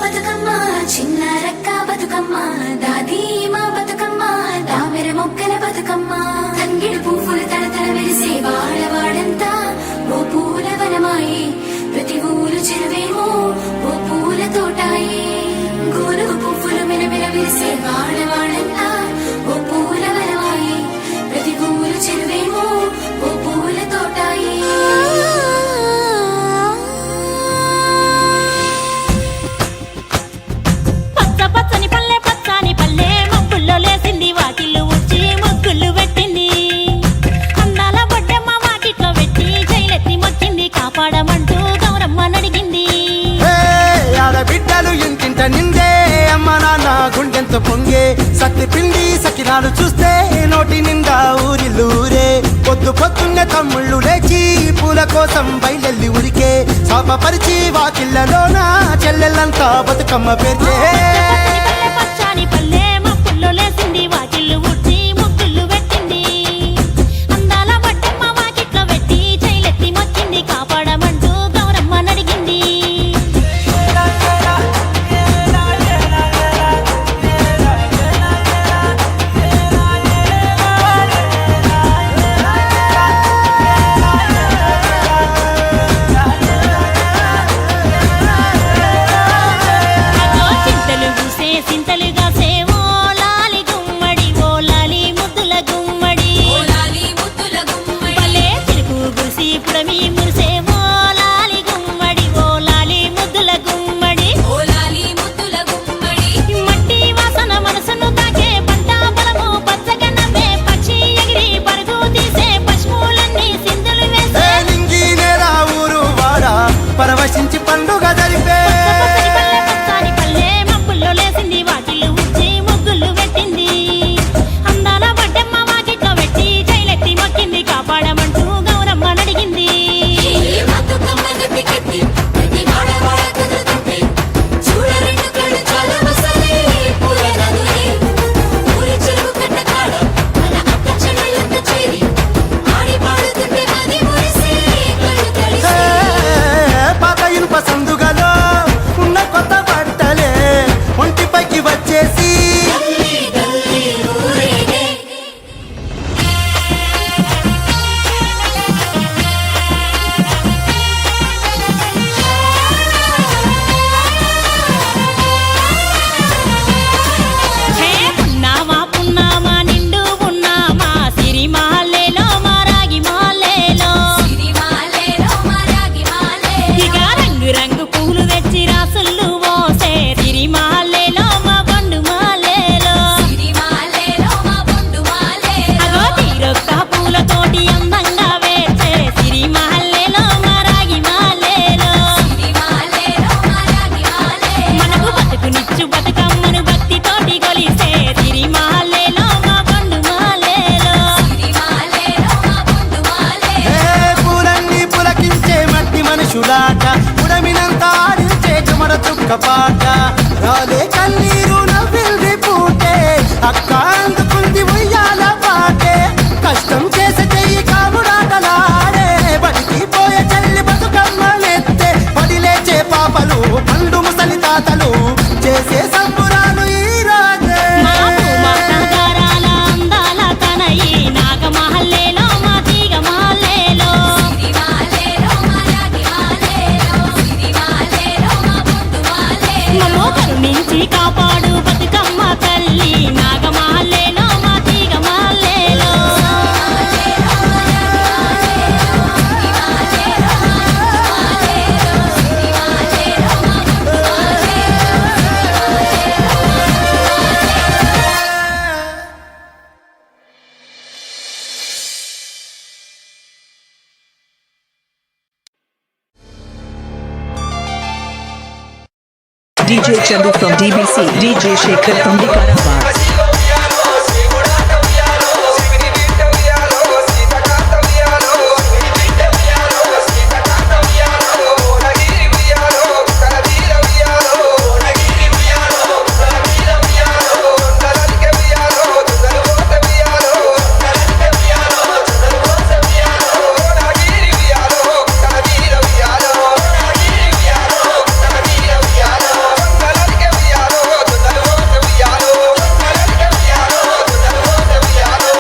బతుకమ్మ చిన్న రక్క బతుకమ్మ దాది మా బతుకమ్మ దామెర మొక్కల బతుకమ్మ తంగిడు పువ్వులు తడతడ మెరిసే వాడవాడంతా ఓ పూల వనమాయే ప్రతి ఊరు చెరువేమో ఓ పూల తోటాయే గోరు పువ్వులు మెరమెర మెరిసే వాడవాడంతా ఓ పూల వనమాయే ప్రతి ఊరు చెరువేమో ఓ పూల తోటాయే పచ్చని పల్లె పచ్చని పల్లె మబ్బుల్లో లేసింది వాకిళ్ళు ఊడ్చి ముగ్గులు పెట్టింది అందాల బొడ్డమ్మ వాకిట్లో పెట్టి జైలెత్తి మొక్కింది కాపాడమంటూ గౌరమ్మ నడిగింది ఆడబిడ్డలు ఇంటింట నిందే అమ్మ నాన్న గుండెంత పొంగే సత్తి పిండి సకినాలు చూస్తే నోటి నిండా ఊరిల్లూరే పొద్దు పొద్దున్నే తమ్ముళ్ళు లేచి పూల కోసం బయలెల్లి ఉరికే శాపపరిచి వాకిళ్ళలోన చెల్లెళ్ళంతా బతుకమ్మ పేర్చే పచ్చని పల్లె మబ్బుల్లో లేసింది వాకిళ్ళు ఊడ్చి ముగ్గులు పెట్టింది అందాల బొడ్డమ్మ వాకిట్లో పెట్టి జైలెత్తి మొక్కింది కాపాడమంటూ గౌరమ్మ నడిగింది సింతలుగా సేవో లాలి గుమ్మడి ఓ లాలి ముద్దుల గుమ్మడి భలే చిరుకు గురిసి పుడమి మురిసేవో లాలి గుమ్మడి ఓ లాలి ముద్దుల గుమ్మడి మట్టి వాసన మనసును తాకే పంట బలము పచ్చగా నవ్వే పక్షి ఎగిరి పరుగు తీసే పశువులన్నీ సింధులు వేసే నింగి నేల ఊరు వాడ పరవశించి పండుగ జరిపే పచ్చని పల్లె మబ్బుల్లో లేసింది వాకిళ్ళు ఊడ్చి ముగ్గులు పెట్టింది అందాల బొడ్డమ్మ వాకిట్లో పెట్టి జైలెత్తి మొక్కింది కాపాడమంటూ గౌరమ్మ నడిగింది పాత ఇనుప సందుగలో ఉన్న కొత్త బట్టలే ఒంటిపైకి వచ్చేసి హే పున్నామా పున్నామా నిండు పున్నామా సిరిమాలేలో మారాగి మాలేలో ఇక రంగు రంగు పూలు తెచ్చి రాసుళ్ళు మోసే సిరిమాలేలో మా బండు మాలేలో అగో తీరొక్క పూలతోటి అందంగా వేచే సిరిమాలేలో మారాగి మాలేలో మనకు బతుకునిచ్చు బతుకమ్మను భక్తితోటి కొలిసే సిరిమాలేలో మా బండు మాలేలో పూలన్నీ పులకించే మట్టి మనుషులాట ఉడమినంతా ఆడించే చెమర చుక్క పాట రాలే కన్నీరు నవ్వింది పూటే అక్క అందుకుంది ఉయ్యాల పాటే కష్టం చేసే చెయ్యి కాముడాటలాడే బడికి పోయే చెల్లి బతుకమ్మ నెత్తే పడి లేచే పాపలు పండు ముసలి తాతలు చేసే సంబురాలు ఈ రోజే మా భూమాతాగారాల అందాల తనయి నాగమహల్లేలో మా తీగ మహల్లేలో మమ్మో కరుణించి కాపాడు బతుకమ్మ తల్లి నాగమహల్లేలో మా తీగ మహల్లేలో DJ Chandu from DBC, DJ Shekhar from Vikarabad.